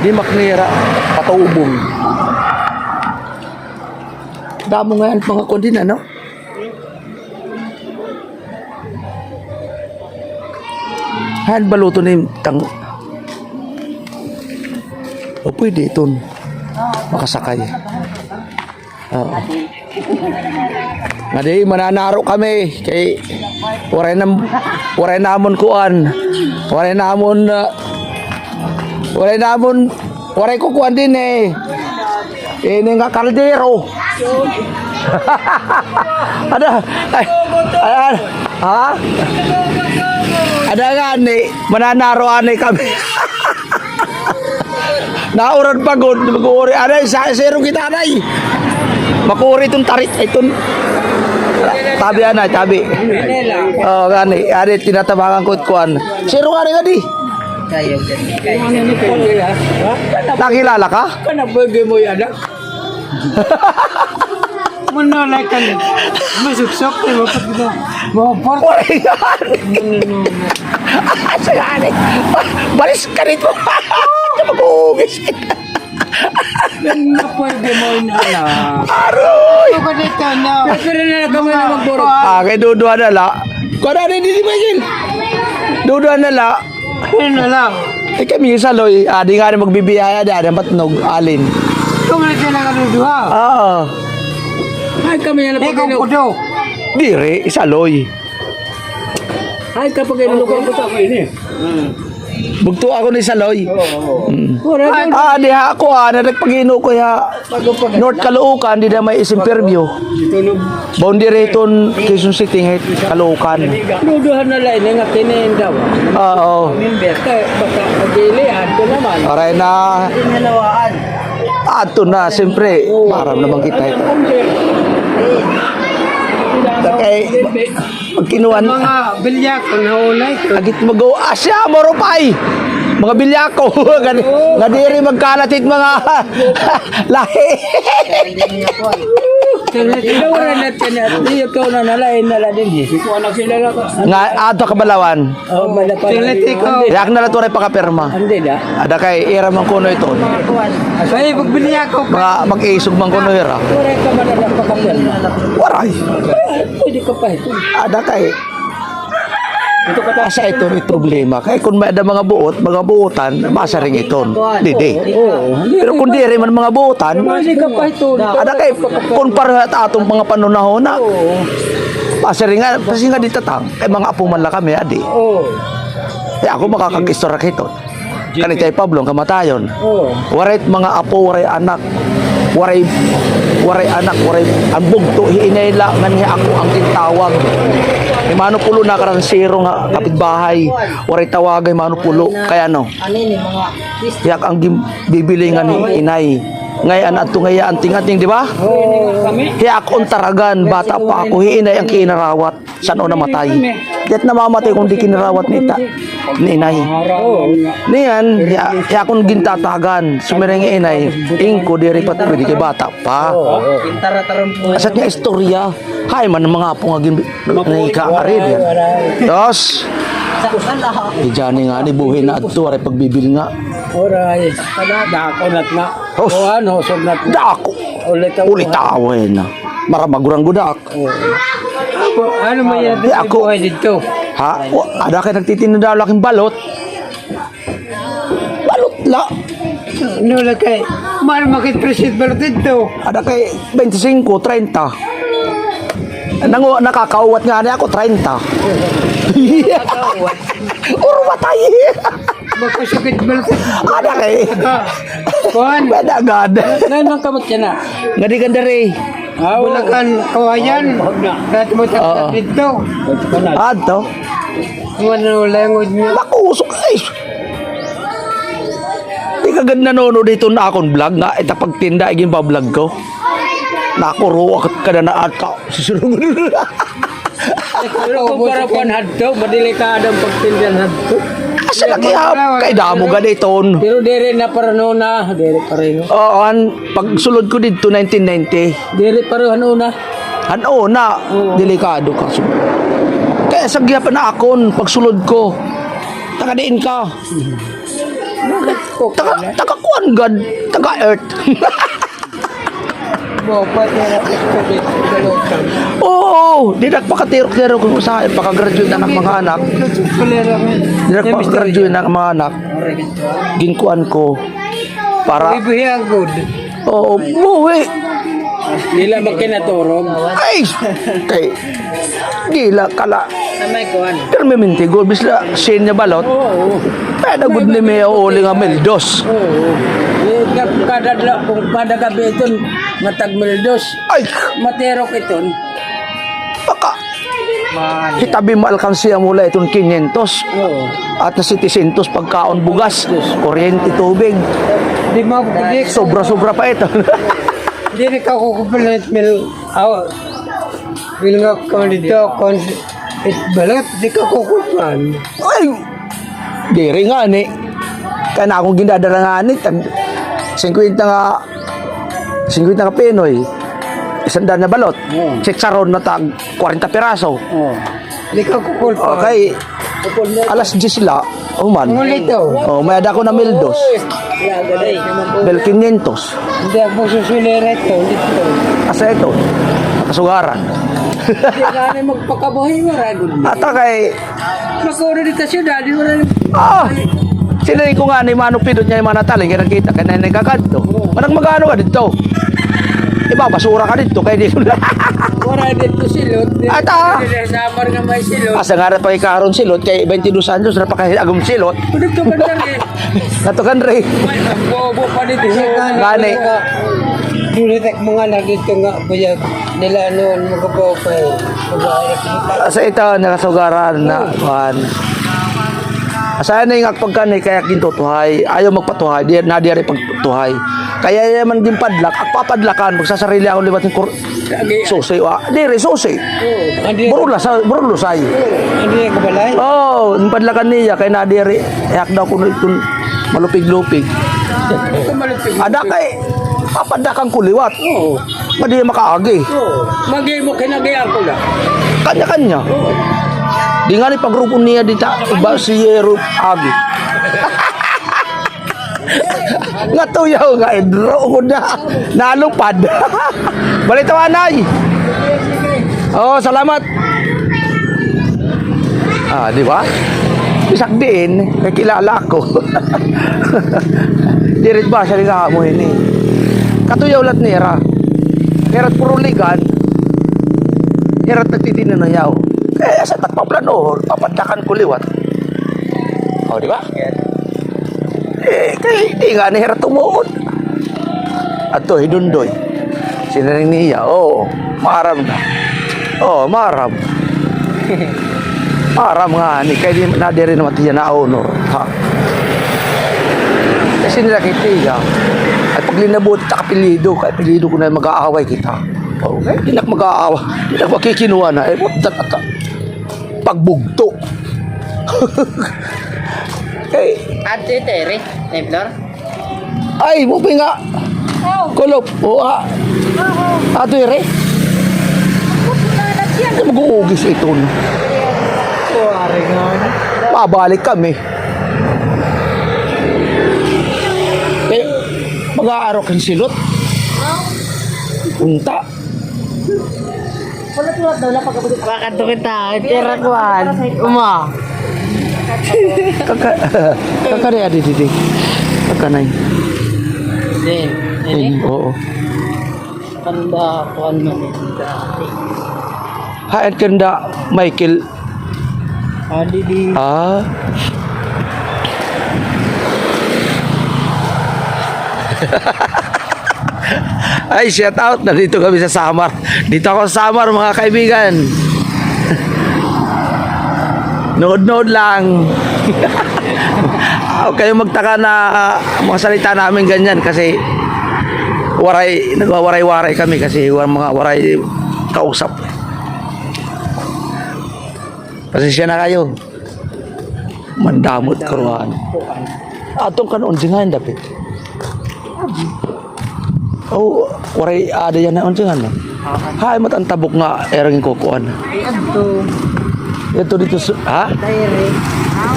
Di maknira, pataubong. Damo nga yan mga kondin, ano? Han baluto na yung tang... O pwede ito. Makasakay. Oo. Ngadi, mananaro kami. Kay... Waray namon kuan. Waray namon... Waray ko kuan din eh. Ini nga kaldero. Ada... Ayan. Ha? Ada nga ni. Mananaro ani kami. Nauran pagod, mag-uuri. Aday, zero kita, aday. Makuri itong tarit, itong... Tabi, anay, tabi. Oo, gani. Aday, tinatabangan ko itkuan. Zero nga di. Nakilala ka? Kanabagay mo yan, ah. Manalay ka na. Masuksok, mapapor. Wala yan. Asa gani. Balis ka rito. Mag-uugis. Yan na pwede mo yun, ala. Aroy! Ito ka dito, na. Pero na kami na magburot. Kay duduan na la. Kung ano rin, hindi ba yun? Duduan na la. Ano na lang. Kami yung saloy. Di nga rin magbibiyaya dyan. Matnog, alin. Tumalit ka na kanuduha. Oo. Ay, kami na napagano. Ikaw pudo. Dire, saloy. Ay, kapag inulukon ko sa akin eh. Bugto ako ni Saloy. Ora, Diha ako nagpagino ko ya North Caloocan, di na may isimperview. Boundary ton Quezon City, Caloocan. Nuduhan na lang nga kinin daw. Oo. Member kay baka pagilian ko naman. Aray na. Hinalawaan. Ato na, siyempre. Maram naman kita ito. Kay pagkinuan Mga bilyak kung naulay ko. agit mag-o asya moropay mga bilyako nga diri magkalatit mga lahi. Tinawara natin at di ikaw na nalain nala din. Ikaw anak sila lang. Nga ato kabalawan Oh, malapad. yak na laturay pakapirma Andi da. ada kay ira man kuno ito Ay, pagbilyak ko. mga mag-isog man kuno ira Ora ka man na pakapirma. waray Pwede ka pa ito. ada kay asa ito may problema kay kung may ada mga buotan masa ring iton didi pero kung di rin man mga buotan Pwede ka pa ito. ada kay kung para atong mga panunahon na masa ring nga kasi nga di tatang kay mga apo man la kami adi Oh. ako makakag-istorya kito kanitay Pablo ang kamatayon Oh. waray mga apo waray anak waray anak waray ang bugto hiinayla nga niya ako ang tintawag ni manupulo na karang zero nga kapitbahay waray tawagay manupulo kaya no yak ang bibili nga ni inay ngayon ato ngaya anting-anting di ba kaya ako taragan bata pa ako hiinay ang kinarawat saan o namatay diat namamatay kung di kinarawat ni inay niyan ya akong gintatagan sumireng inay ingko diri pat pwede kay bata pa asat nga istorya hay man mga apo nga nangikaarid yan dos ijani nga ni buhay na adto aray pagbibil nga Oray. Dako nat na. Oh. O ano, sognat na. dako ulit awin na maramagurang gudak Ano man yan? Di ako. Buhay dito. ha ada kay nagtitinda laking balot la Ano na kay? Mahal makit presid ba dito? ada kay 25 30 nakakauwat nga ni ako 30 urwatay Makasukit ba dito? ada kay Kuhan. beda agad Nanang kamot ka na. ngadi ganda re Bulakan kawayan. Dati mo sa dito. adto Ano langod niya. nakusok ay di kagad nanonood dito na akong vlog nga ita pagtinda iging pa-vlog ko nakuro akit ka na ata susunod Pero kung para pan hadto, madelikadong pagtindihan hadto. asa lagi kay damo ganiton Pero dere na para na. Dere pa rin. oo pagsulod ko dito 1990 Dere pa rin na. ano na delikado ka kaya sagyapan na akon pagsulod ko takadiin ka Taga-kuan gad, taga-earth. Mo pa na galokan. Oo, di nagpakatirok-tirok kung saan, pakagraduate na ng mga anak. Kulera mo. Di nagpakagraduate na ng mga anak. Ginkuan ko para, Ibihang good. oo, buwi. Nila magkinaturog. Ay, kay, gila kala. Samay ko ano. Pero may mintigo, bisla, sin niya balot. Oo. Kaya nagod ni Mea uli nga mildos. Oo. Kung kada gabi ito, matag mildos. Ay, Materok ito. baka, hitabi mo alkansiya mula itong 500. Oo. At na 700 pagkaon bugas, kuryente tubig. Di mo, di Sobra-sobra pa ito. Di ka kukupilit mil, mil nga kung dito, kung balat, di ka kukupan. Ay, diri nga ni. Kaya na akong ginadala nga ni. 50 nga Pinoy. 100 na balot. Oo. 6 aron matag 40 piraso. Oo. Di ka kukupan. Okay, alas 10 sila. Uman. Ngulito. Oh, may ada ko na mildos. Bel 500. Hindi ako susulira ito, dito. Asa ito? Kasugaran. Hindi ka na magpakabuhay mo, ragod mo. Ata kay, Makuro dito syudad, di mo rin. sinayin ko nga ni Mano Pidot niya yung mga nataling, kaya nakita ka na nagkakanto. Manang magano ka dito? Ibabasura ka dito, kaya dito na. Wala dito silot. Ata. Samar nga may silot. Asa nga na pa ikaroon silot, kay 22 anos na pakahilagong silot. Pwede ka ba rin? Natukan rin. Ang bobo pa dito. Gani. Dulitek mga na dito nga, kaya nila noon magabaw pa eh. Asa ito, nakasugaran na. Asa na yung pagkanay, kaya kintutuhay. Ayaw magpatuhay, na di rin pagtuhay. Kaya yaman din padlak, papadlakan, magsasarili ako libat ng susi. Di rin, susi. Burulusay. Hindi ka balay? Oo, yung padlakan niya, kaya na di rin. Iyak daw ko itong malupig-lupig. Ada kay, papadlakan kuliwat. Oo. Madi makaagi. Oo. Magi mo kinagayaan ko lang. Kanya-kanya. Di nga ni pagrupo niya dita, iba si Yero Agi. Nga tuyaw nga, idro ko na, nalupad. Balitawanay. Oh, salamat. Di ba? Isak din, kakilala ko. Dirit ba, siya rin mo ini. Katuyaw lat nira. Herat puro ligan. Herat nagtitinin na yaw. Kaya sa tagpaplanohon, papandakan ko liwat. O, di ba? Kaya hindi nga ni Herat tumuod. At to, hidundoy. Sinaring niya, oo, maram na. Oo, maram. Maram nga ni, kaya di nadiri naman tiya na honor. Ha? Kasi nila kitiga. At pag linabot, kapilido, kaya pilido ko na mag-aaway kita. Okay, hindi na mag-aawa. Hindi na makikinuha na. Pagbugto. Okay. Ate Tere, Templar? Ay, mupi nga. Kulop. O, ato ere. Hindi mag-uugis ito. Kuwari nga. Babalik kami. Eh, mag-aarok ang silot. Punta. Bakit kita? Tira kuan. Uma. Kakari adi didi. Kakanay. Ini Oo. kanda kuan man. Hain kanda Michael. Adi di Ay, shout out. Nandito kami sa Samar. Dito ako sa Samar, mga kaibigan. Nood-nood lang. Huwag kayong magtaka na mga salita namin ganyan kasi nagwawaray-waray kami kasi mga waray kausap. Pasensya na kayo. Mandamot karuan. Atong kanon singahan dapat. Oh, waray ada yan na unsingan no. Hay matantabok nga erang kukuan. Adto. Ito dito ha? Dire.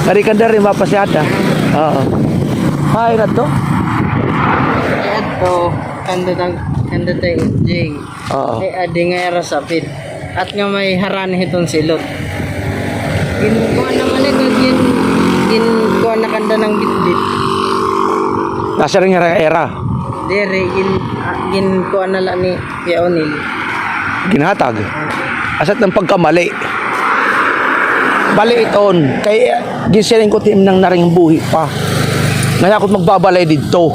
Dari kan dari mapasyada. Oo. Hay na to. Ito, kanda tayo, Jing. Oo. Ay, adi nga era sapit. At nga may harani itong silot. Ginkuha naman ito, ginkuha na kanda ng bitbit. Nasa rin nga era. Dere, ginkuha na lang ni Kuya Onil. Ginhatag. Asat ng pagkamali. Bali iton. Kay ginsiling ko tim nang naring buhi pa. Ngayon ako't magbabalay dito.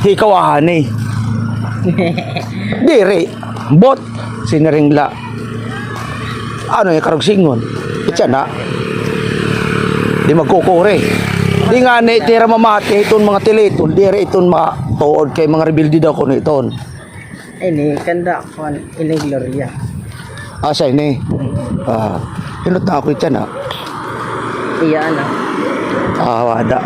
Hikawahan eh. Dire. Bot. Sinaringla. Ano yung karugsingon? Itya na. Di magkukure. Di nga ni tira mamati itong mga tiliton. Dire itong mga tuod kay mga rebuildi daw ko na iton. Ay, ni kanda ko ini Gloria. Asa ini. Hinot na ako itya na. Iya na. Wada.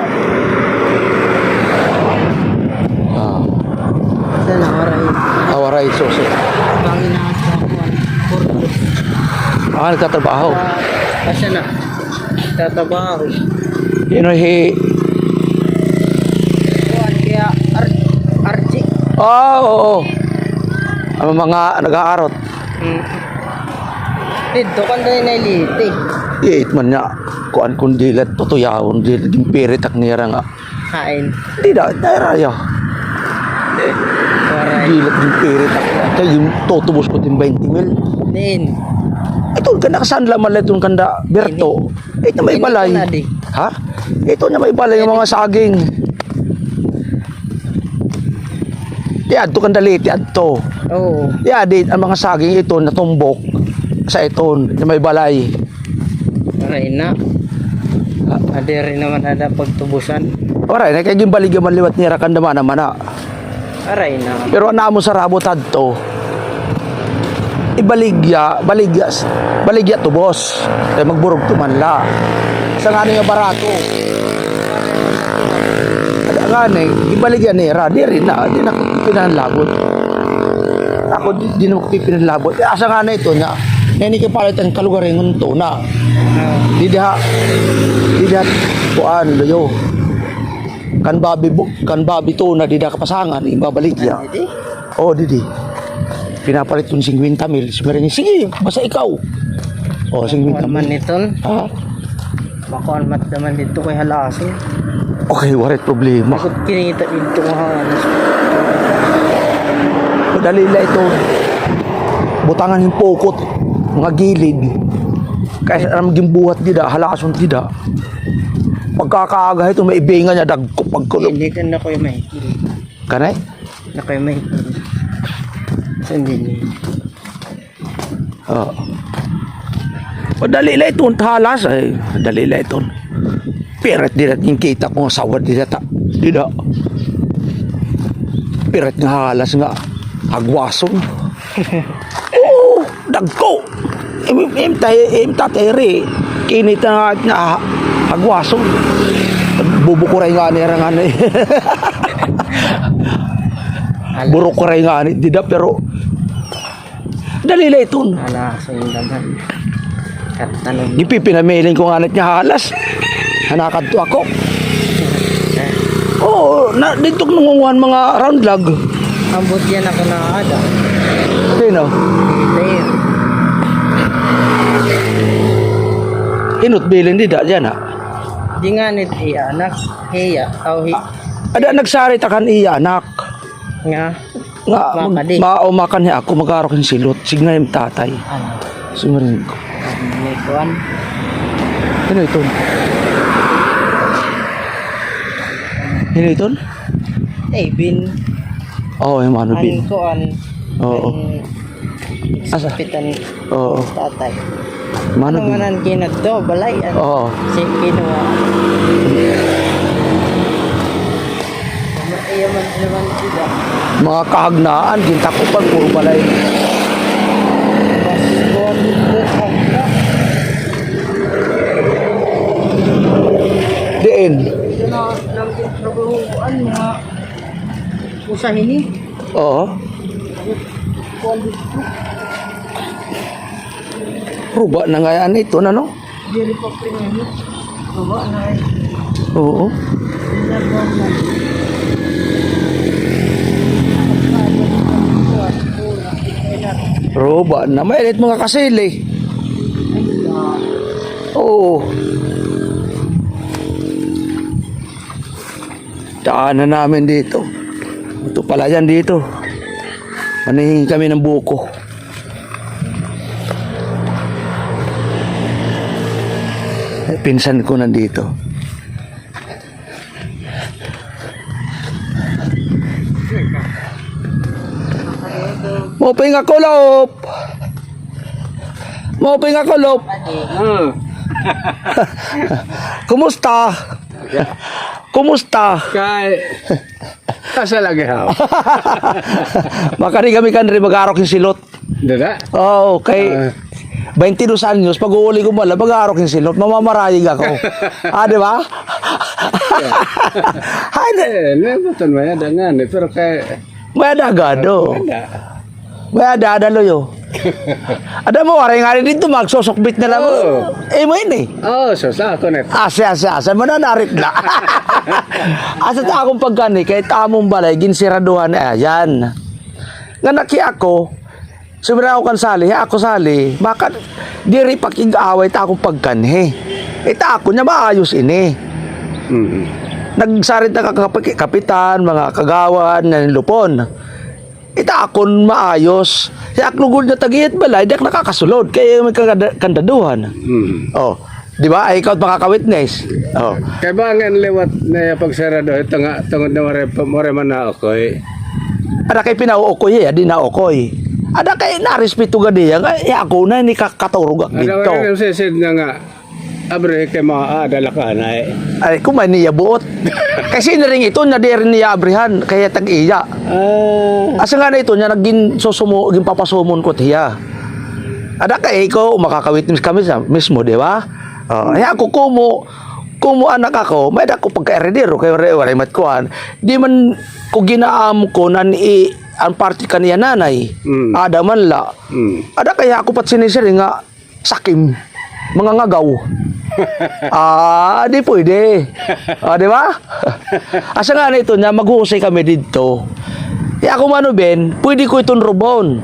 Sana oray. Awaray susi. Bangin na sa kuan. Puro. Nagtatrabaho. Asa na. Tatabaho. Yun ay Kuan kaya Archie. oo. Ang mga nag-aarot. Dito kan dahil nailiti. Iit man niya. Kuan kung dilat, tutuyawon, dilat, gimpiri tak nira nga. Kain. Di da, nairaya. Oray. Dilat, gimpiri tak. Kaya yung tutubos ko din 20 mil. Din. Ito, kanda kasaan laman itong kanda, Berto. Ito may balay. Ito na di. Ha? Ito niya may balay yung mga saging. Yan, ito kanda liti, ito. Oo. Yan, di, ang mga saging ito natumbok sa iton, na may balay. Aray na. Adi rin naman ada pagtubusan. Oray, na kaya yung baligyan manliwat niya kanda naman na. Aray na. Pero ang namo sa rabotad to, baligya tubos. Kaya magburog tumanla. Sa nga nga barato. Ada nga ni, ibaligyan nira, di rin na, di na ko pinanlabot. Ako di na ko pinanlabot. Asa nga na ito na, nani ka palit ang kalugaringon to na. Di diha, kuan, layo. Kan babi to na di na kapasangan, ibabaligya. Didi. Oh, didi. Pinapalit yung 50 mil. Sumirin niya, sige, basta ikaw. Oh, 50 Kuan man mil. niton. Ah, Makuan mat naman dito kay halasin. okay, warit problema. Bakit kinita dito nga hanas. Madali na ito. Butangan yung pokot. Mga gilid. Kaya alam gimbuhat dida, halason dida. Pagkakaaga ito, may ibingan niya, dagko pagkulong. Hindi ka na ko'y mahikil. Kanay? Na ko'y mahikil. Hindi niya. Oo. Madali na ito, halas. Ay, madali na ito. Pirat dida, yung kita ko, sawad dida. Dida. Pirat nga halas nga. Agwason. Oo, dagko. Tateri. Kinita nga agwason. Bubukuray nga nira nga na burukuray nga ni dida pero dalila ito. Halasin naman. Katanong. Di pipinamilin ko nga niya halas. Hanakad to ako. Oo, na dito nungunguhan mga round log. Ambot yan ako na ada. Sino? Layer. Hinot bilin di da dyan ha. Di nga nit iya anak. Heya. Tau Ada nagsari takan iya anak. nga. Nga Makadi. maumakan niya ako magarok yung silot. Signa yung tatay. Ano? Sumarin ko. May kuan. Sino ito? Sino ito? Eh, bin. Oo, yung ano bin. An kuan. Oo. Asa? Kapitan Oo. tatay. Mano Ano bin? man kinad do balay. Oo. Si kinuha. Iya man naman sila. Mga kahagnaan, gintakupan, puro balay. Bas kuan dito ka. Diin. Ito na lang trabahoan nga. Usahin ni. Oo. Kuan dito. Ruba na nga yan ito, ano? Dili pa pinanit. Baba na eh. Oo. Roba na, mainit mga kasili. Oo. Daanan namin dito. Ito pala yan dito. Manihingi kami ng buko. Pinsan ko nandito. Moping ako lop. Moping ako lop. Kumusta? Kumusta? Kay, asa lagi ha? Makari kami kanri mag-arok yung silot. Dada? Oo, kay 22 anyos, pag uuli ko mala, mag-arok yung silot, mamamarayig ako. Di ba? Nebutan mo yan, dangan eh. Pero kay, May adagado. May adadalo yo. Ada mo, waray nga rin dito, magsosokbit na lang. Oo. Mo yun eh. sa ako net. Asa, mananarit na. Asa ta akong pagkani, kahit tamong balay, ginsiraduhan, ayan. Nga naki ako, sumira ako kan sali, ako sali, maka, diri pakig-away ta akong pagkani. Ita ako niya maayos ini. Nagsarit na kapitan, mga kagawan, nanilupon. Ita akon maayos. Siya aklugod na tagiyat balay, di ak nakakasulod. Kaya may kandaduhan. Oh, di ba? Ay, ikaw at makaka-witness. Oh. Kay ba nga lewat na pagsarado, ito nga, tungod na more man na ako eh. Ada kay pinauokoy, di na okoy. Ada kay narespeto ga diya, kaya ako na ni kakaturog ak Ano dito. nga sisid na nga, abre kay mga adala ka na eh. Ay, kumay niya buot. Kasi na rin ito, na di rin niya abrihan, kaya tag-iya. Asa nga na ito niya, naging papasumon ko tiya. Ada kay ikaw, makakawitness kami sa mismo, di ba? Ay, ako kumo anak ako, may dako pagka-eredero, kay waray matkuhan. Di man ko ginaam ko na ni ang party kaniya nanay. Ada man la. Ada kaya ako pat sinisiri nga sakim, mga ngagaw. Di pwede. Di ba? Asa nga na ito na maghusay kami dito. Ako mano ben, pwede ko itong robon.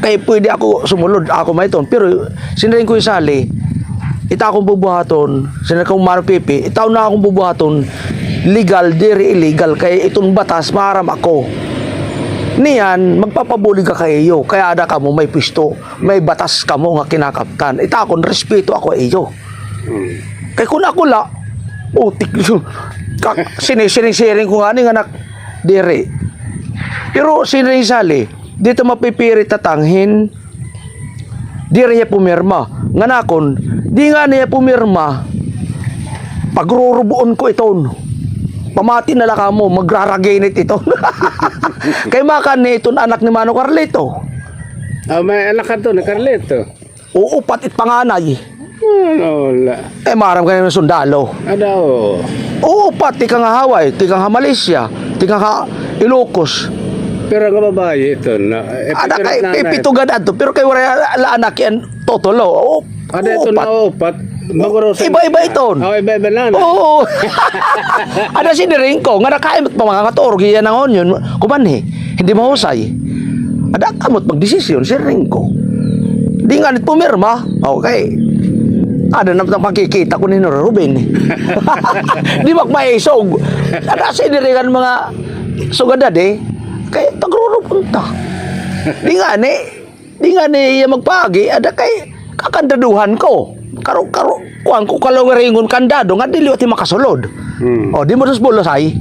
Kaya pwede ako sumulod, ako may iton. Pero sinarin ko isali, ita akong bubuhaton, sinarin ko marupipi, itaw na akong bubuhaton, legal, diri illegal, kaya itong batas, maharam ako. Niyan, magpapabulig ka kayo, kaya ada ka mo may pisto, may batas ka mo nga kinakaptan. Ita akong respeto ako iyo. Kaya kung ako la, sinisiring ko nga anak, diri. Pero sinarin sali, dito mapipirit tatanghin, diri niya pumirma. Nga nakon, di nga niya pumirma, pagrurubuon ko iton. Pamati na lang mo, magraraginit ito. Kay makan ni iton anak ni Mano Carlito. May anak ka to, na Carlito. Uupat it panganay. Wala. Maram ka ng sundalo. Ada o. Uupat, tika nga Hawaii, tika nga Malaysia, tika nga Ilocos. Pero nga babae ito na. Ada kay pipitugan ato, pero kay wala anak yan totolo. Ada ito na upat. Iba-iba ito. Iba-iba na. Oo. Ada siniring ko, nga nakaimot pa mga katorog, yan ang onyon, kumanhi, hindi mahusay. Ada kamot magdesisyon, siniring ko. Di nga nit pumirma, okay. Ada naman ang makikita ko ni Ruben. Di magmaisog. Ada siniringan mga sugadad kaya pagrurupun ta. Di nga ni magpagi, ada kay kakandaduhan ko. Kuan ko kalaweringon kandado nga dili ti makasulod. Di mo dos bolasay.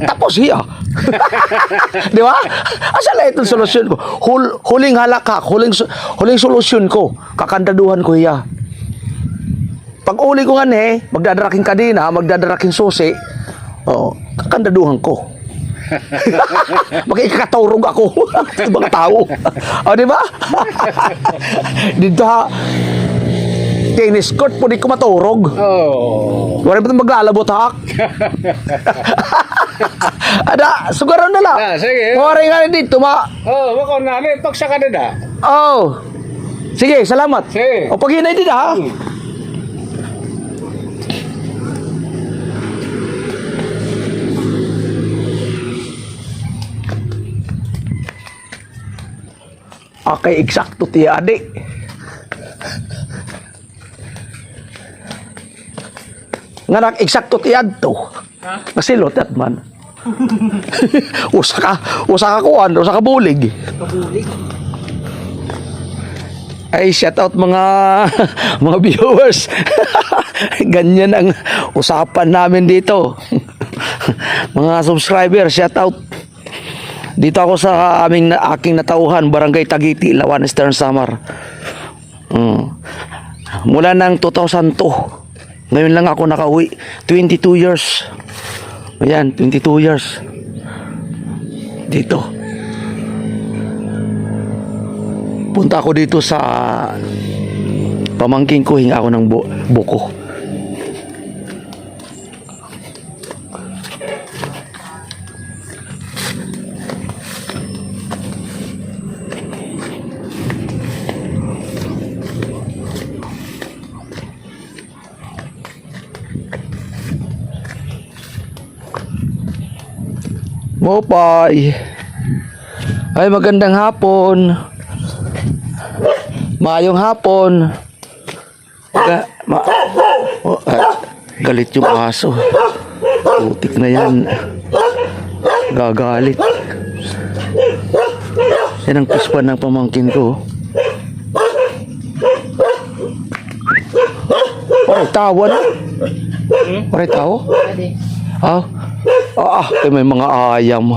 Tapos hiya. Di ba? Asa la itong solusyon ko? Huling halakak, huling solusyon ko, kakandaduhan ko hiya. Pag uli ko nga magdadaraking kadina, magdadaraking susi, kakandaduhan ko. Magkakaturog ako. Ibang tao. Di ba? Dito tennis court po di ko maturog. Wala ba itong maglalabot hak? Ada, sugaran na lang. Sige. Mawari nga dito, Wako na. Paksa ka na da. Sige, salamat. Sige. Pag-hinay din ha. Akay eksakto ti adi. Nga eksakto ti adto. Nasilot at man. usa ka kuan, usa ka bulig. Ay, shout out mga mga viewers. Ganyan ang usapan namin dito. Mga subscriber, shout out. Dito ako sa aking natauhan, Barangay Tagiti, Lawan, Eastern Samar. Mula ng 2002. Ngayon lang ako nakauwi. 22 years. Ayan, 22 years. Dito. Punta ako dito sa pamangking ko, hinga ako ng buko. Mopay. Ay, magandang hapon. Maayong hapon. Galit yung aso. Putik na yan. Gagalit. Yan ang pispan ng pamangkin ko. Oray, tawa na. Oray, tawa? May mga ayam.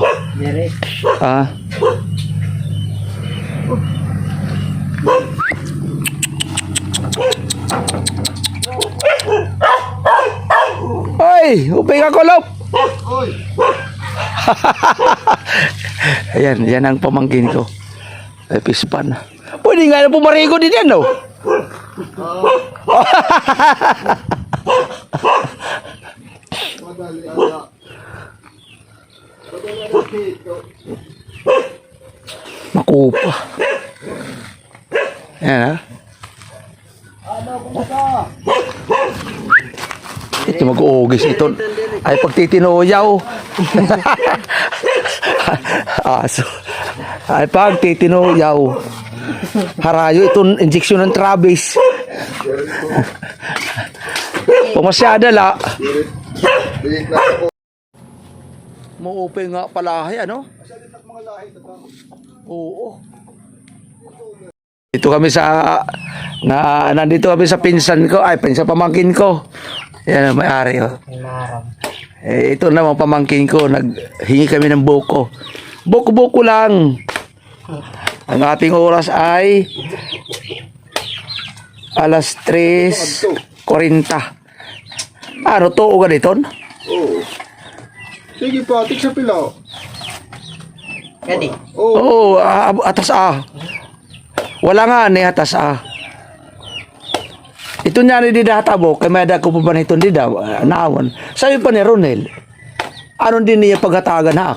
Hoy, upay ka kulop. Ayan, yan ang pamangkin ko. Ay, pispan. Pwede nga na pumarigo din yan, no? Makupa. Ayan, ha? Ito mag-uugis ito. Ay pagtitinuyaw. Aso. Ay pagtitinuyaw. Harayo itong injection ng Travis. Pumasyada la. Muupi nga palahay, ano? Oo. Dito kami sa nandito kami sa pinsan ko, pinsan pamangkin ko. Yan ang may-ari, oh. Ito naman pamangkin ko, naghingi kami ng buko. Buko-buko lang. Ang ating oras ay alas 3:40. Ano to, uga dito? Oo. Sige pa, tik sa pilaw. Kadi. Oo, atas Wala nga ni atas Ito niya ni Didatabo, kay may dako pa ba nito Dida, naawan. Sabi pa ni Ronel, ano din niya paghatagan na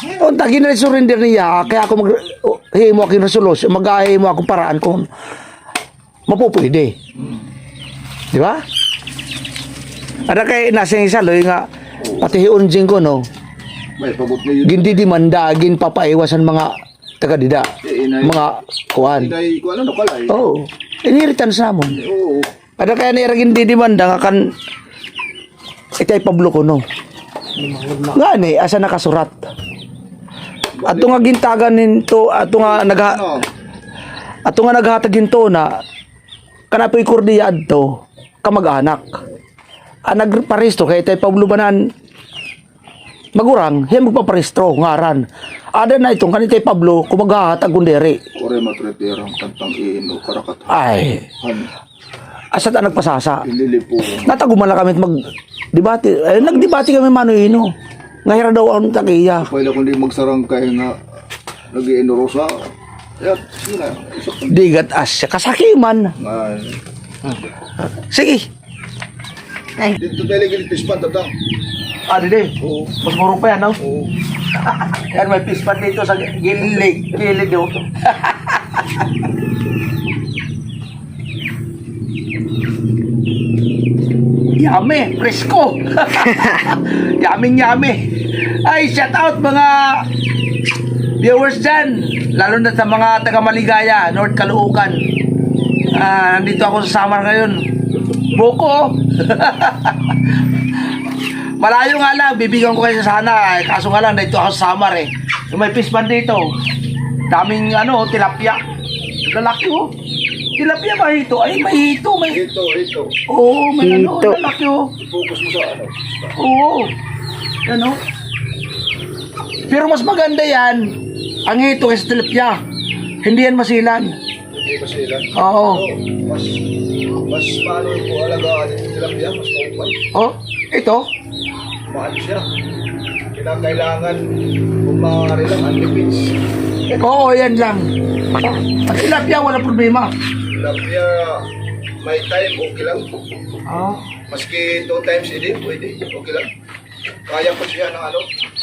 Kung tagi na surrender niya, kaya ako maghihimo akong resolusyon, maghihimo akong paraan kung mapupwede. Di ba? Ada kay nasa isa loy nga pati hiunjing ko no. May pabot na yun. Gindi di mandagin papaiwasan mga taga dida. Mga kuan. Inay, kung ano nakalay. Oh, iniritan sa amon. Oo. Ada kaya ni gindi di manda nga kan itay Pablo ko no. Nga ni asa nakasurat. Ato nga gintagan nito, ato nga naghatag hinto na kanapoy kurdiya adto kamag-anak. Nagparesto kay tay Pablo banan magurang hiya magpaparesto ngaran. Ada na itong kanitay Pablo kumaghatag kundere. Kore matretirang kantang ino karakat. Ay. Asa ta nagpasasa. Inilipo. Natagumala kami mag-debate. Nagdebate kami mano-ino. Ngahira daw ang takiya. Pwede kundi magsarang kaya nga nag-iino rosa. Yan, sila. Digat asya kasakiman. Ay. Sige. Dito tayo lagi pispan tatang. Dede. Oo. Mas murong pa yan, no? Oo. Yan, may pispan dito sa gilid. Gilid daw. Yame, presko. Yaming yame. Ay, shout out mga viewers dyan, lalo na sa mga taga Maligaya, North Caloocan. Nandito ako sa Samar ngayon. Buko. Malayo nga lang, bibigyan ko kayo sana. Kaso nga lang, dito ako sa Samar eh. Yung may fish pan dito. Daming tilapia. Lalaki oh. Tilapia ba hito? Ay, may hito. Ito. Oo, may Hito. lalaki oh. Focus mo sa ano. Oo. Yan oh. Pero mas maganda yan, ang hito is tilapia. Hindi yan masilan. Hindi ba sila? Oo. Mas paano po alagaan yung tilapia? Mas maupay. Oh, ito. Mahal siya. Kinakailangan kung maaari lang unlimited. Oo, yan lang. At tilapia, wala problema. Tilapia, may time, okay lang. Ah. Maski 2 times a day, pwede. Okay lang. Kaya ko siya ng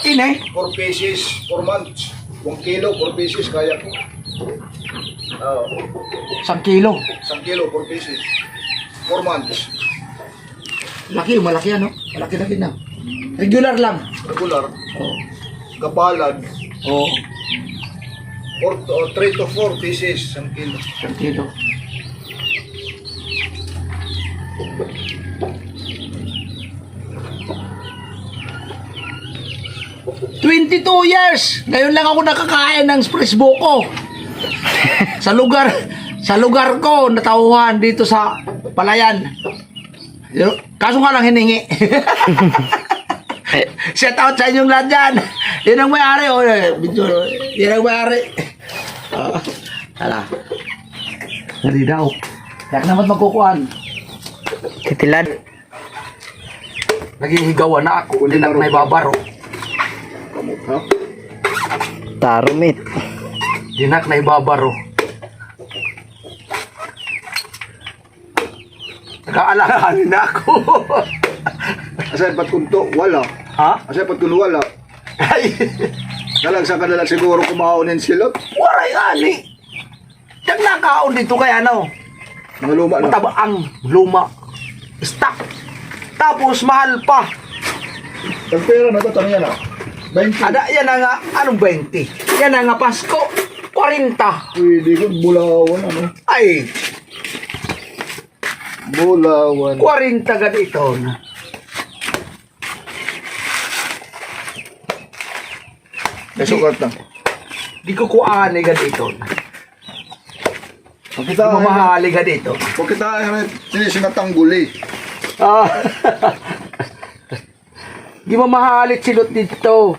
Ine. 4 pieces, 4 months. 1 kilo, 4 pieces, kaya ko. 1 kilo. 1 kilo, 4 pieces. 4 months. Laki, malaki ano? Malaki na. Regular lang. Regular. Oo. Kapalad. Oo. 3 to 4 pieces, 1 kilo. 1 kilo. ...22 years! Ngayon lang ako nakakain ng express buko. sa lugar ko, natauhan dito sa Palayan. Kaso nga lang hiningi. Shout out sa inyong lahat dyan. Yan ang may-ari. Oh, yan ang may-ari. Hala. Hindi daw. Yak naman magkukuhan. Titilad. Naghihigawan na ako. Hindi na may babaro. Ha? Tarumit. Dinak na ibabaro. Nag-aalalahanin na ako. Asay pat kunto, wala. Ha? Asay pat kun wala. Ay, Dalag sa kanila siguro kumaunin silot. waray ani. Yang nakaon dito kay ano. Mga luma na. Mataba ang luma. Stock. Tapos mahal pa. Ang pera na to, tanong yan 20. Ada yan na nga, anong 20? Yan na nga Pasko. 40. Pwede ko, bulawan ano. Ay, Bulawan. 40 ka dito na. May sukat na. Di ko kuhaan ka dito. Kung kita, Mamahali ka dito. kung kita, sinisingatangguli. Ah. Di mamahalit silot dito.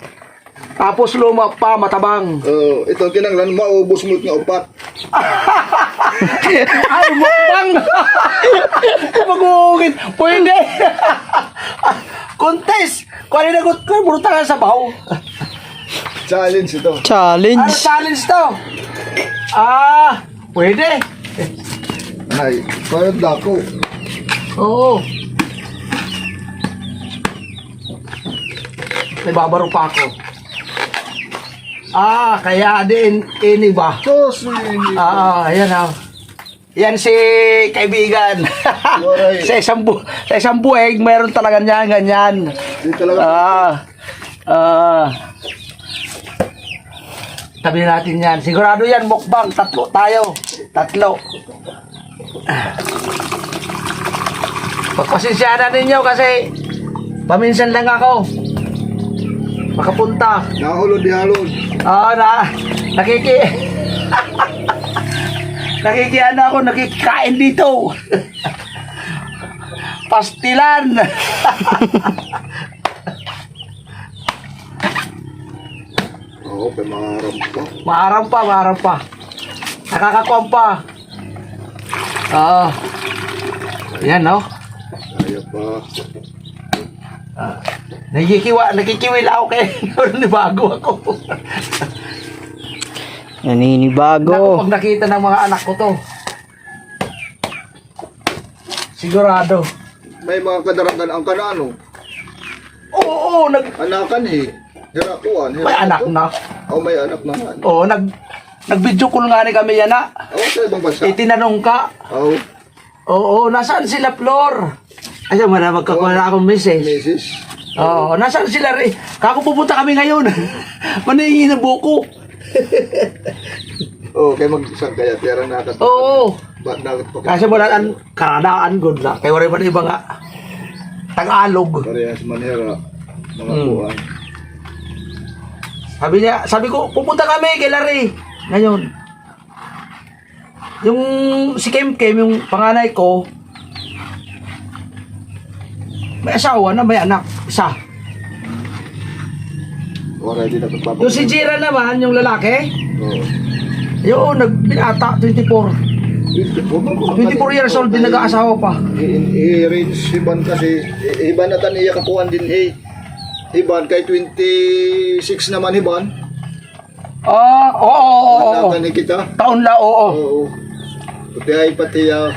Tapos luma pa, matabang. Ito, kinanglan, maubos mo nga upat. Ay, mukbang! Mag-uungit. Pwede. Contest. Kung ano nagot ko, buruta ka sa bahaw. Challenge ito. Ano Challenge. challenge to? Pwede. Ay, parang dako. Oo. May babaro pa ako. Kaya din, ini ba? Sos, Ayan ah. Yan si kaibigan. Alright. sa isang buweg, mayroon talaga niyan, ganyan. di talaga. Tabi natin yan. Sigurado yan, mukbang. 3 tayo. 3. Pagpasensyahan ninyo kasi paminsan lang ako makapunta. Nahulod di halod. Nakikikain dito. Pastilan. Oo, may maharap pa. Maharap pa. Nakakakuha pa. Yan, no? Kaya pa. Nakikiwila ako kay bago ako. Naninibago. Naku, pag nakita ng mga anak ko to. Sigurado. May mga kadarangan ang kanano. Oo, Anakan eh. Hirakuan. may anak na. May anak na nga. Oo, nag-video call nga ni kami yan na. Sa ibang bansa. Itinanong ka. Oo. Oo, nasaan sila, Flor? Ay, wala magkakuha na akong message. Mrs. Oo, nasaan sila rin? Kako pupunta kami ngayon. Manahingi na buko. Oh, kay mag-isang kaya tira na ka. Oo. Ba dagat pa. Kasi wala ang karadaan good na. Kaya wala ba iba nga Tagalog. Parehas manera mga Hmm. buwan. Sabi ko, pupunta kami kay Larry. Ngayon. Yung si Kim, yung panganay ko, may asawa na, may anak, isa. Wala din ako papag. Yung si Jira naman, yung lalaki, Oo. yung binata, 24. 24 years old, din nag-aasawa pa. I-range Iban kasi. Iban na tan iya kakuhan din Iban kay 26 naman Iban. Oo. Anak ni kita. Taon la, oo. Oo. Pati ay pati kay,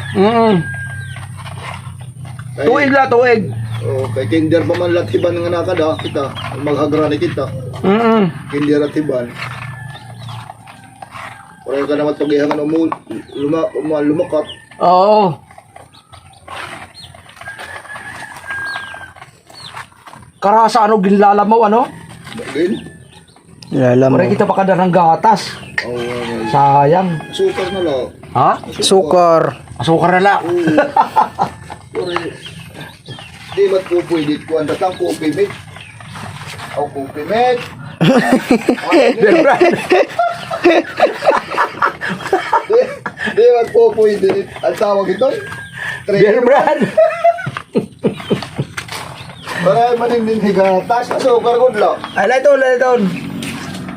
Tuig la, tuig. oh, kay kinder pa man lat Iban nga nakada kita. Maghagra ni kita. Kinder at Iban. Para ka naman pagihangan lumakat. Oo. Karasa ano, ginlalamaw, ano? Bagin. Wala kita pa kada ng gatas. Oh, Sayang. sukar na lang. Ha? Sukar. Asukar na lang. Sorry. Di mat po pwede ko ang tatang kopi mit. O kopi mit. Di mat po pwede. Ang tawag ito? Beer brand. Para manindin higatas. Sukar ko lang. Ay, laiton.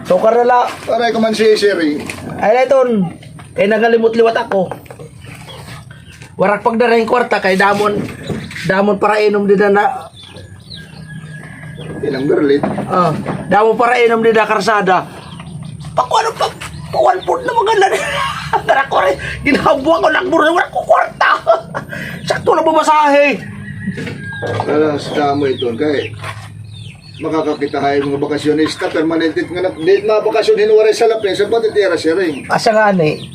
Sukar na lang. Para ka man sisiri. Ay, laiton. Kaya nagalimot-liwat ako. Warak pag na rin kwarta kay damon para inom din na Ilang berlit. damon para inom din na karsada. Pakuan po na mga lani. Tara ko rin, ginabuha ko ng buro, wala ko kwarta. Sakto na bumasahe. Alas damo ito. Kaya makakakita kayo mga bakasyonista. Permanente nga na. Di na bakasyon hinuwaray sa lapin. Sa patitira siya rin. Asa nga ni?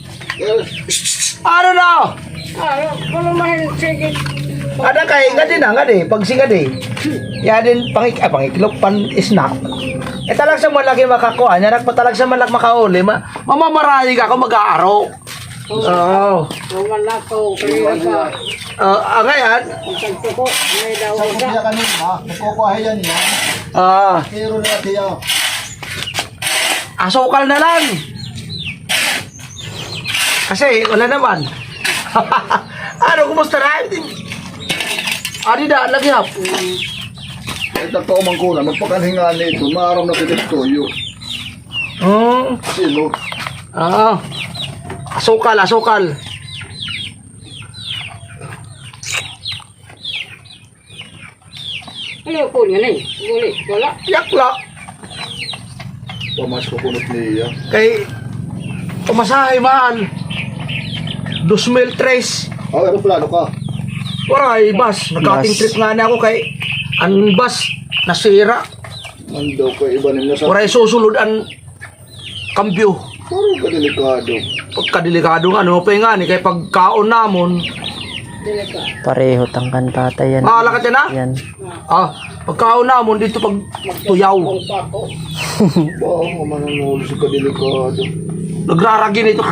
Ano na? Wala man, sige. Ada kay nga din nga di, pag singa di. Ya din pangiklop pan snack. Talag sa malaki makakuha, nya nagpatalag sa malak makauli, mamamarahi ka ako mag-aaro. Oo. Wala ko, kaya ka. Ngayon, Isang tuko, may daw Sa kuya kanina, nakukuha yan niya. Pero na siya. asukal na lang. Kasi wala naman. Ano, kumusta na? Adi da, lagi hap. Ito pa umang kuna, magpakalinga nito, maaraw na pinagtoyo. Sino? Asukal. Ano po niya na wala. Yakla. Pamas ko punot niya. Kay pumasahe man. 2003. Aeroplano ka. Waray, bus. Nag-cutting trip nga na ako kay ang bus nasira. Mandaw ko iba nila sa... Waray susulod ang kambyo. Parang kadelikado. Pagkadelikado nga, ano pa nga ni kay pagkaon namon. Pareho tangkan tatay yan. Mahala ka na? Yan. Pagkaon namon dito pag tuyaw. Baka mananolo sa kadelikado. Nagraragi nito.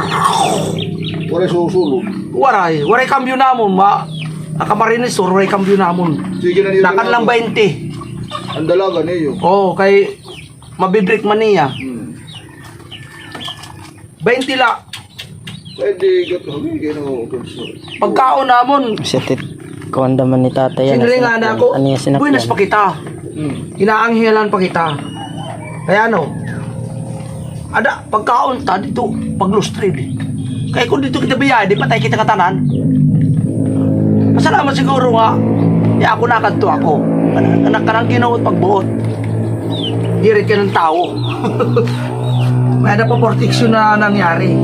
Waray susulog. Waray kambyo namon, Nakamarinis, waray kambyo namon. Sige na nila. Nakan lang 20. Ang dalaga niyo. Kay mabibreak man niya. 20 la. Pwede gatuhin na Pagkaon namon, Sitit. Kawanda man ni tatay yan. sinringan ako. Ano yung sinakyan? Buenas pa kita. Inaanghilan pa kita. Kaya ano, pagkaon ta dito, paglustrid. Kaya kung dito kita biyay, di patay kita katanan. Masalamat siguro nga, ako nakadto ako. Anak ka ng ginawa at pagbuot. Dirit ka ng tao. May ada pa protection na nangyari.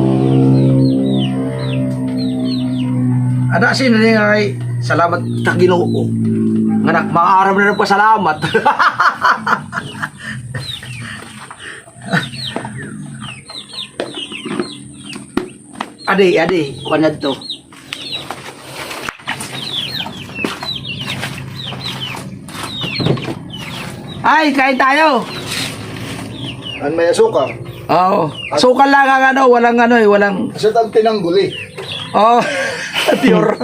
Ada sinili nga kay salamat ta Ginoo. Nganak maaram na nagpasalamat. Ade, kuanad to. Ay, kain tayo. An may asukar. Oo. Sukal lang ang ano, walang ano eh, walang... Sa ang tinangguli. Oh, pure.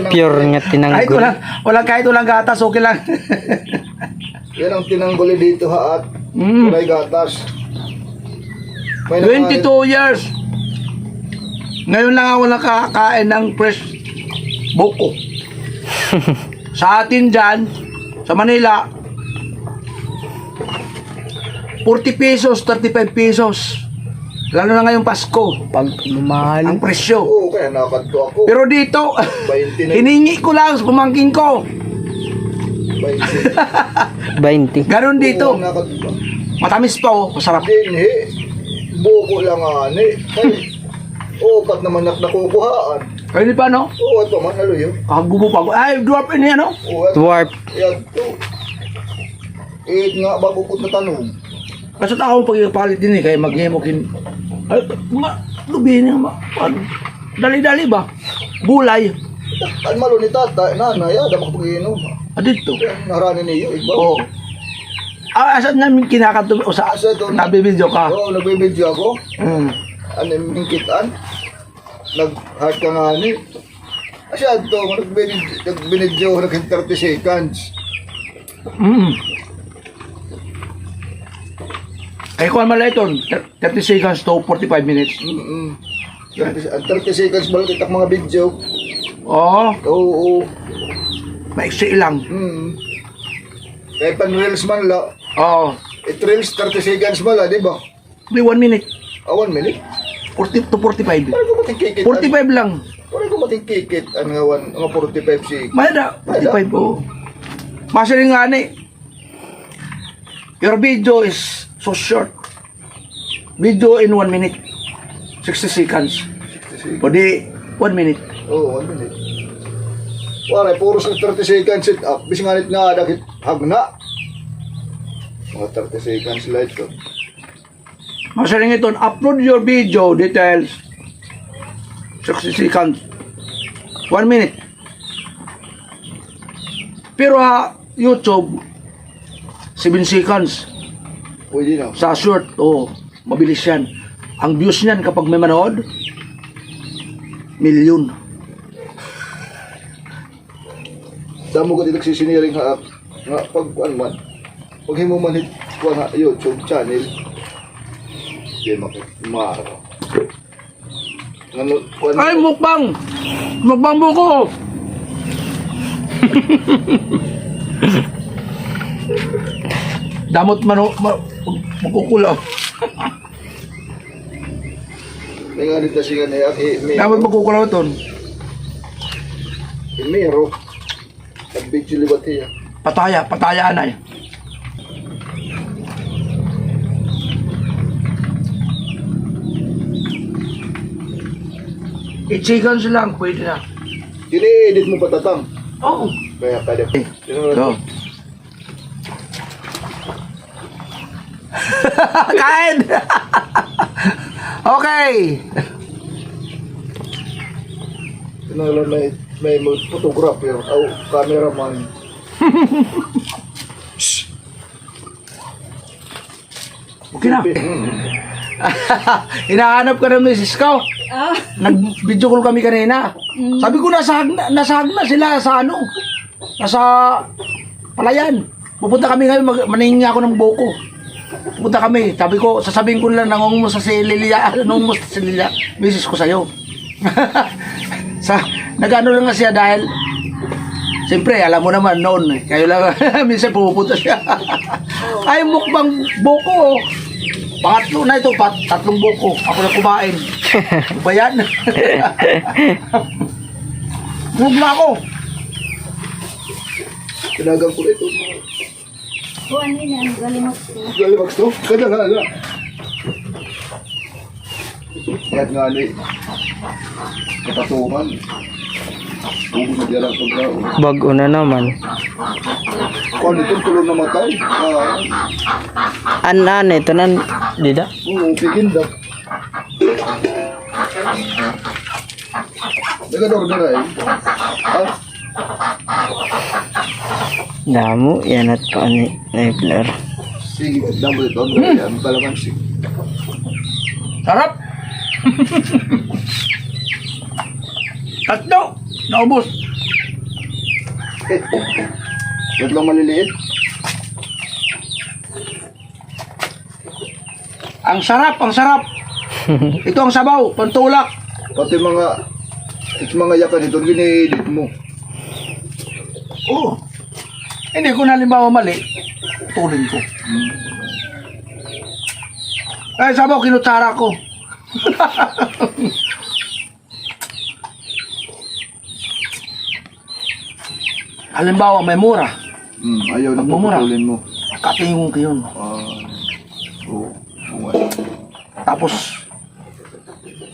Pure nga Kahit tinanggol. walang kahit walang gatas, okay lang. Yan ang tinangguli dito ha at Mm. kulay gatas. May 22 years. Ngayon lang ako nakakain ng fresh buko. Sa atin dyan, sa Manila, 40 pesos, 35 pesos. Lalo na ngayong Pasko, Pag lumahal. ang presyo. Oo, kaya nakadto ako. Pero dito, 20 na hiningi ko lang sa pamangkin ko. 20. 20. Ganon dito. Oo, nakadto. Matamis pa oh, masarap. Dinhi. Buko lang ani. Ay, kat naman nakukuhaan. Kaya di pa no? Oo, ito man naluyo. Kagubo pa ko. Ay, dwarf ini ano? Oo, ito. Dwarf. Yan to. Nga babukot na tanong. Kasi ako pagpapalit din eh, kaya maghemokin. Ay, mga lubi niya, ano? Dali-dali ba? Bulay. Ang malo ni tata, nanay, ada makapag-inom. Dito. Naranin niyo, iba. Oo. Asan namin kinakatumi o sa Asa doon? nabibidyo ka? Oo, nagbibidyo ako. Mm. Ano yung mingkitan? Nag-heart ka nga ni. Asya ito, nagbinidyo, naging 30 seconds. Mm. Ay, kung malay ito, 30 seconds to 45 minutes. 30 seconds balik itak mga video. Oo, Oo. maiksi lang. Kaya pan-reels man la. Oo. It reels 30 seconds man la, di ba? May 1 minute. 1 minute. 40 to 45. Parang ko mating kikit. 45 lang. Parang ko mating kikit. Ang nga 45 seconds. Mayada, 45 oo. Masaling nga ni. Your video is so short. Video in 1 minute. 60 seconds. 60 seconds. O di, 1 minute. Oo, 1 minute. Wala, puro sa 30 seconds sit up. Bis nga nit nga dakit hagna. Mga 30 seconds light ko. Masaling ito, upload your video details. 60 seconds. 1 minute. Pero YouTube, 7 seconds. Pwede na. Sa short, mabilis yan. Ang views niyan kapag may manood, milyon. Damo ko dito sisiniring nga pag ano man. Pag himuman hit ko nga YouTube channel. Di maro. Ano Ay, mukbang! Mukbang buko! Damot magkukulaw. may nga nito siya nga Damot magkukulaw ito. Mero. Nag-video libat niya. Pataya na eh. Seconds lang, pwede na. Dini-edit mo patatang. Oo. Kaya kada. Go. Kain! Okay. Tinala may photographer o cameraman. Okay na. Hinahanap ka ng misis ko. Nag-video call kami kanina. Sabi ko nasahag na sila sa ano. Nasa Palayan. Pupunta kami ngayon, maningin ako ng buko. Pupunta kami. Sabi ko, sasabihin ko lang nangungumos sa si Lilia. Nangungumos sa si Lilia. Misis ko sa'yo. Nag-ano lang nga siya dahil siyempre, alam mo naman noon, kayo lang, minsan pupunta siya. Ay, mukbang buko. Pangatlo na ito, tatlong buko. Ako na kumain. Ba yan? Bugla ako. Tinagang ko ito. Kuan ni yan, galimot ko. Galimax to? Kada nga nga. Yan nga ni. Kapatungan. Bugo na diyan ang pagkaon. Bago na naman. Kung ito tulong na matay. An ito nan dida. Oo, piginda. Nagador na rin. Damo yan at pa ni Nebler. Sige, damo ito. Ang kalamansi. Sarap! Tatlo! Naubos! Tatlong maliliit. Ang sarap, ang sarap! Ito ang sabaw, pantulak! Pati mga yakan ito, giniedit mo. Oo. Hindi ko halimbawa mali, tulin ko. Ay, sabaw, kinutsara ko. Halimbawa, may mura. Ayaw na Magmumura. puputulin mo. Katingong ko yun. Oo. Oo nga. Tapos,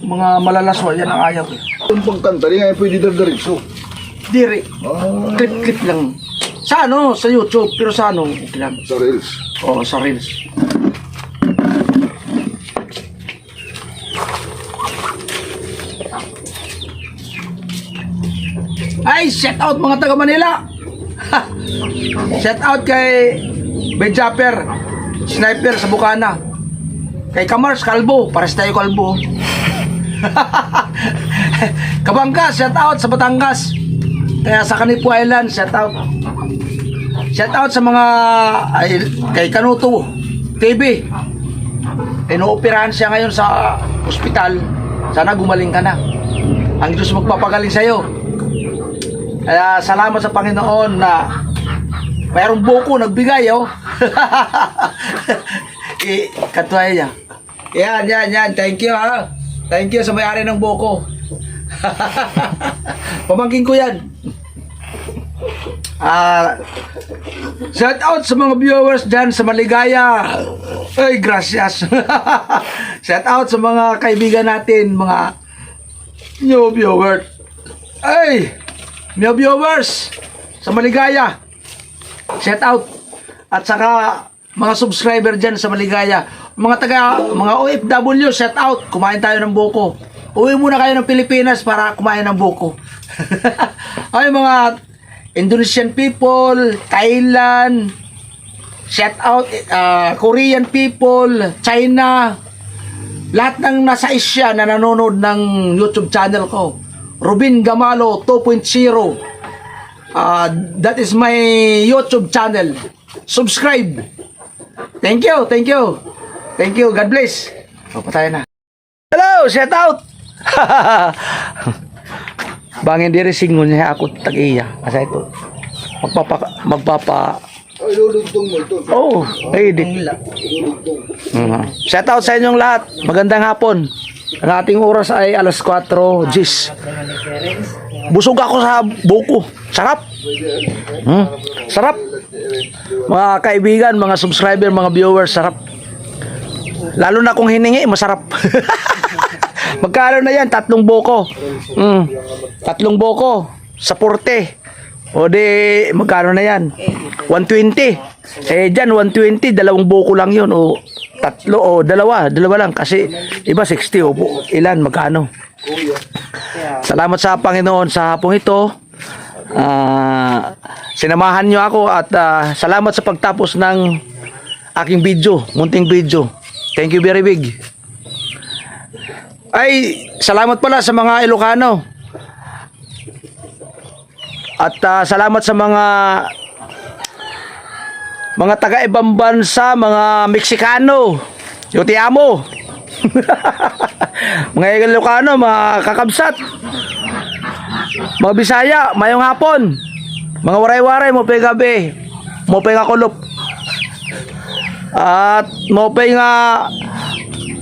mga malalaswa, yan ang ayaw. Yung pangkanta, di nga pwede dardaritso. Diri, clip-clip lang. Sa ano, sa YouTube, pero sa ano, okay lang. Sa reels. Oo, sa Reels. Ay, shout out mga taga Manila. Shout out kay Benjapper, Sniper sa Bukana. Kay Kamars Kalbo, pares tayo kalbo. Kabangka, shout out sa Batangas. Kaya sa Kanipo Island, shout out. Shout out sa mga kay Kanuto TV. Inooperahan siya ngayon sa ospital. Sana gumaling ka na. Ang Diyos magpapagaling sa iyo. Kaya salamat sa Panginoon na mayroong buko nagbigay, oh. Katway niya. Yan. Thank you, ha. Thank you sa may-ari ng buko. Pamangkin ko yan. Shout out sa mga viewers dyan sa Maligaya. Ay, gracias. Shout out sa mga kaibigan natin, mga new viewers. Ay, new viewers sa Maligaya. Shout out. At saka mga subscriber dyan sa Maligaya. Mga OFW, shout out. Kumain tayo ng buko. Uwi muna kayo ng Pilipinas para kumain ng buko. Ay, mga Indonesian people, Thailand, shout out, Korean people, China, lahat ng nasa Asia na nanonood ng YouTube channel ko. Rubin Gamalo 2.0. That is my YouTube channel. Subscribe. Thank you. God bless. Patay na. Hello, shout out. Bangin diri singon niya ako tag-iya. Asa ito? Magpapa Ay, lulugtong mo ito. Oh, ay di. Shout out sa inyong lahat. Magandang hapon. Ang ating oras ay alas 4:10. Busog ako sa buko. Sarap. Sarap. Mga kaibigan, mga subscriber, mga viewers, sarap. Lalo na kung hiningi, masarap. Magkano na yan? 3 buko. 3 buko sa porte. O di, magkano na yan? 120. Dyan, 120, 2 buko lang yun. O 3, o 2 lang. Kasi iba 60, o ilan, magkano? Salamat sa Panginoon sa hapong ito. Sinamahan nyo ako at salamat sa pagtapos ng aking video, munting video. Thank you very big. Ay, salamat pala sa mga Ilocano. At salamat sa mga taga-ibang bansa, mga Meksikano. Yo te amo. Mga Ilocano, mga kakabsat. Mga Bisaya, mayong hapon. Mga waray-waray, mo pe gabi. Mo pe nga kulop. At mo pe nga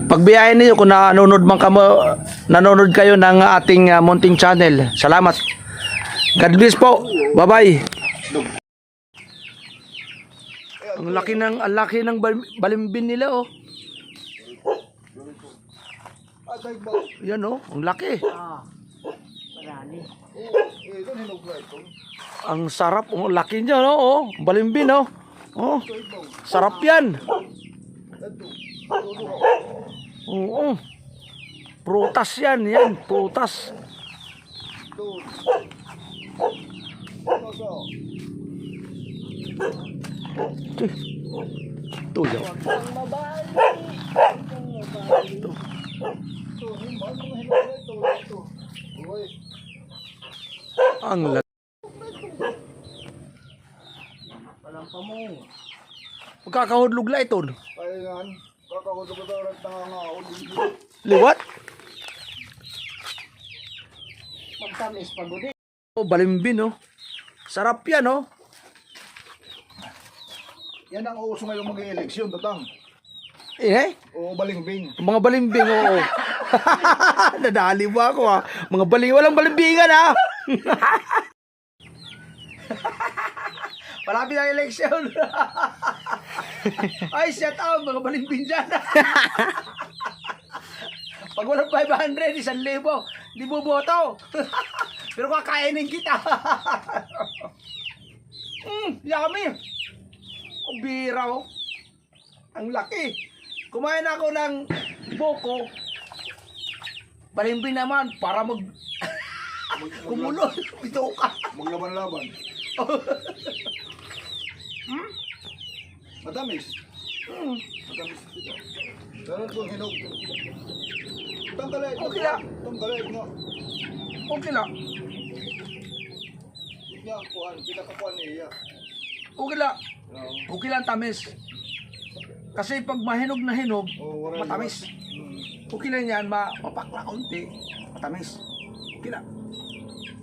pagbiyahin niyo kung nanonood kayo ng ating munting channel. Salamat. God bless po. Bye-bye. Ang laki ng balimbin nila, oh. Yan, oh, ang laki. Ang sarap, ang laki niya, no, oh. Balimbin, oh. Oh. Sarap 'yan. Oo. Prutas 'yan, prutas. Ito, yaw. Ito. Ang lag... Walang pamong. Magkakahudlog la ito. Kaya nga, kakahulog ko daw ng tangangaon. Liwat? Magtamis pagod eh. Oh, balimbin, oh. Sarap yan, oh. Yan ang uso ngayong mga eleksyon, tatang. Eh, O balingbing. mga balimbing, oo. Nadali mo ako, ha. Mga baling, walang balimbingan, ha. Malapit ang eleksyon. Ay, shout out, mga balimbing dyan. Pag walang 500, 1,000, di mo boto. Pero kakainin kita. Yummy. Ang bira, oh. Ang laki. Kumain ako ng buko. Balimbing naman para kumulot. Ito ka. Maglaban-laban. Matamis. Matamis dito. Ganun kung hinog. Tanggalay. Okay lang. Tanggalay nga. Okay lang. Nga, kuhan. Pinakakuhan niya. Okay lang. Okay lang tamis. Kasi pag mahinog na hinog, matamis. Okay lang yan, mapakla konti, matamis. Okay lang.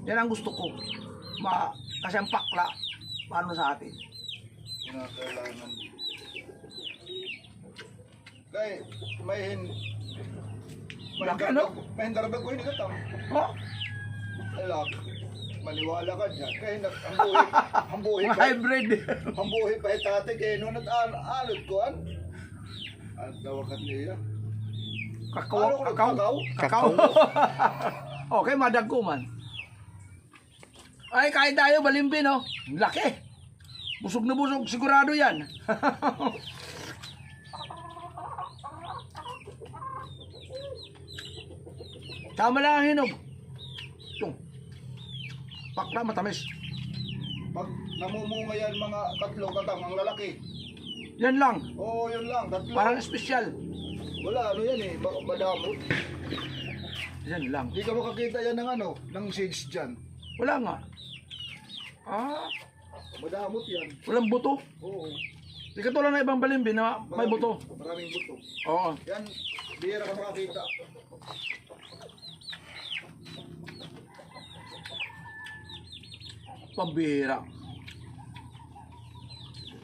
Yan ang gusto ko. Kasi ang pakla, paano sa atin? Kinakailangan. Kaya, may Laki, ano? darabag ko hindi ka tam. Oh, Alak. Maniwala ka dyan. Kaya ang buhay mga pa. hybrid. Ang buhay pa tate kaya nung nag-alot ko an. At dawakan niya. Kakao. Okay, madagko man. Ay, kain tayo, balimbin, oh. Laki. Busog na busog, sigurado yan. Tama lang ang hinog. Ito. Pakla, matamis. Pag namumunga yan mga tatlo katang ang lalaki. Yan lang. Oo, yun lang. Tatlo. Parang espesyal. Wala, ano yan eh. Madamot. Yan lang. Hindi ka makakita yan ng ano, ng seeds dyan. Wala nga. Ah, Madamot yan. walang buto. Oo. Di ka tulad ng ibang balimbin na may buto. Maraming buto. Oo. Yan, bihira ka makakita. Pambira.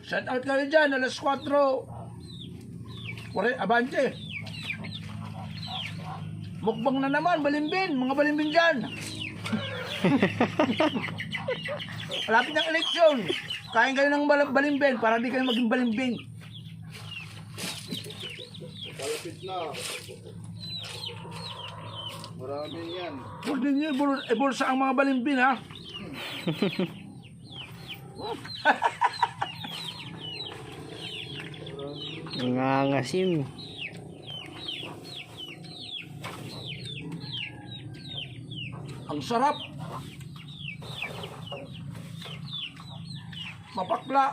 Shout out kayo dyan, alas 4. Abante. Mukbang na naman, balimbin. Mga balimbin dyan. Malapit ng eleksyon. Kain kayo ng balimbin para di kayo maging balimbin. Palapit na. Maraming yan. Huwag ninyo ibulsa ang mga balimbin, ha? Nangangasim. Ang sarap. Mapakla.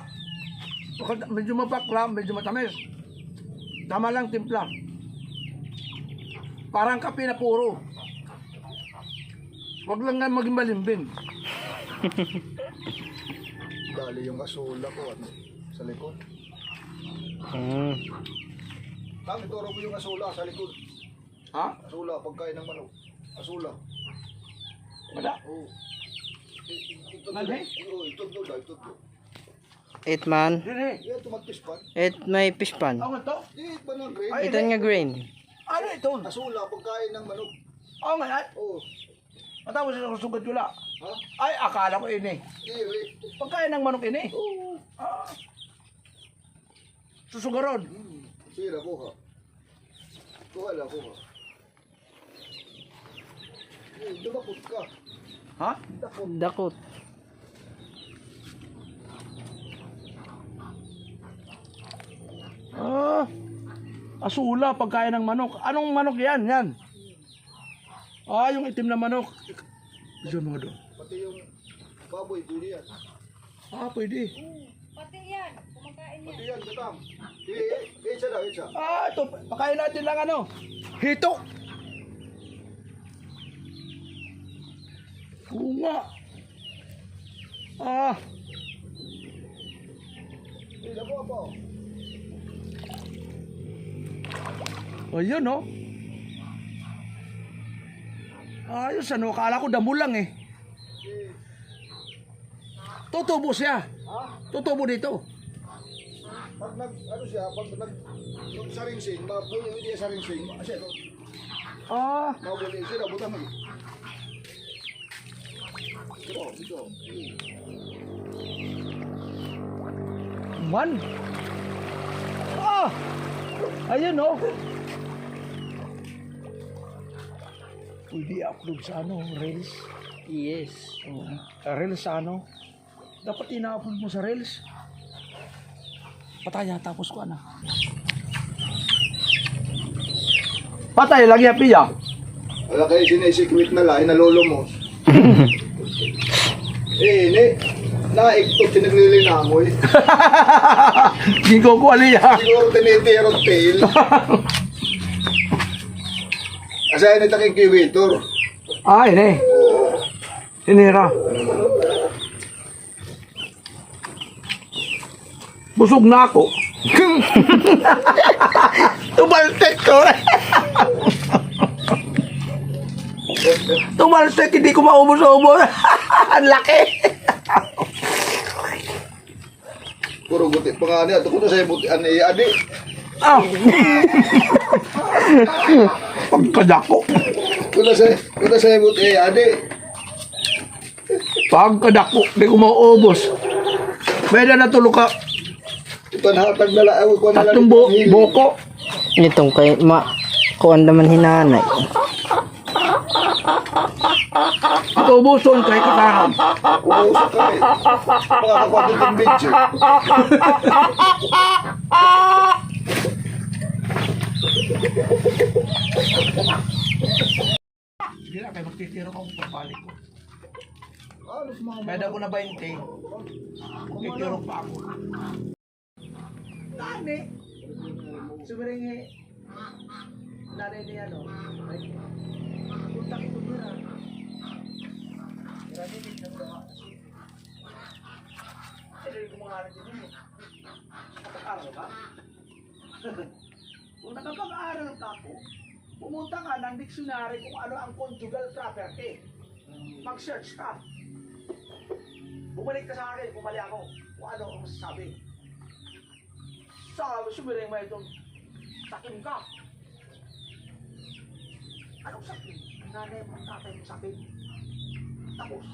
Medyo mapakla, medyo matamis. Tama lang timpla. Parang kape na puro. Huwag lang nga maging balimbing. Dali yung asula ko ano, sa likod. Tang, ituro mo yung asula sa likod. Ha? Asula, pagkain ng manok. Asula. Wala. Oo. Malhe? Oo, itudlo daw, itudlo. It man. Dire. Yan, tumagpispan. It may fish pan. Ako nga to? Di ba ng grade? Ay, Ito nga grain. Ano ito? Asula, pagkain ng manok. Ako nga yan. Oo. Matapos na sugat yula. Ha? Ay, akala ko ini. Iri. Pagkain ng manok ini. Oo. Ah. Susugaron. Sira ko ha. Kuha lang ko ha. Dumakot ka. Ha? Dakot. Ah. Asula, pagkain ng manok. Anong manok yan? Yan. Ah, yung itim na manok. Diyan mo doon. Pati yung baboy, pwede yan. Ah, pwede. Pati yan. Kumakain yan. Pati yan, katang. Isa daw, isa. Ah, ito. Pakain natin lang ano. Hito. Oo nga. Ah, Ila mo po. o yun oh. Ayos ano, kala ko damo lang eh. Tutubo siya. Tutubo dito. Pag ano siya, pag yung saringsing, mabuli hindi saringsing, kasi ito, Ah, mabuli siya, butang mo. Ito. man. Ah, ayun oh. Pwede upload sa ano, Reels. Yes. Reels sa ano. Dapat ina-upload mo sa Reels. Patay tapos ko ano. Patay lagi piya. Wala kayo sinisikwit na lahi, nalolo mo. Naiktot sinaglilinamoy. Gigo ko aliya. Siguro tinitirong tail. Kasi ayun ito kay Kiwitor. Ah, ini. Inira. Busog na ako. Tumaltek ko. Tumaltek, hindi ko maubos-ubos. Ang laki. Puro buti pa nga niya. Ito ko na sa'yo buti. Ano iya, adi? Ah. Pagkadako. Kuna sa'yo buti, adi. Pagkadako, hindi ko maubos. May na natulog ka. Ipanhatag na lang. Ko na lang. Tatlong boko. Nitong kay kuan naman hinanay. Ito ubuson kay kakaram. Umusok ka eh. Makakakwento ng video. Sige lang, kaya magtitiro ko kung pagbalik ko. Ano sa mga Kaya ko na 20. Magtitiro pa ako. Tani. Sumiringi. Nanay niya, no? Punta kito nila. Grabe din ang mga. Ano yung kumangalan din yun eh? Nakapag-aral ka? Kung nakapag-aral ka po, pumunta ka ng dictionary kung ano ang conjugal property. Mag-search ka. Bumalik ka sa akin, bumalik ako kung ano ang masasabi. Sabi, sumiring mo itong sakin ka. Anong sakin? Ang nanay mo, ang tatay mo sakin. Tapos,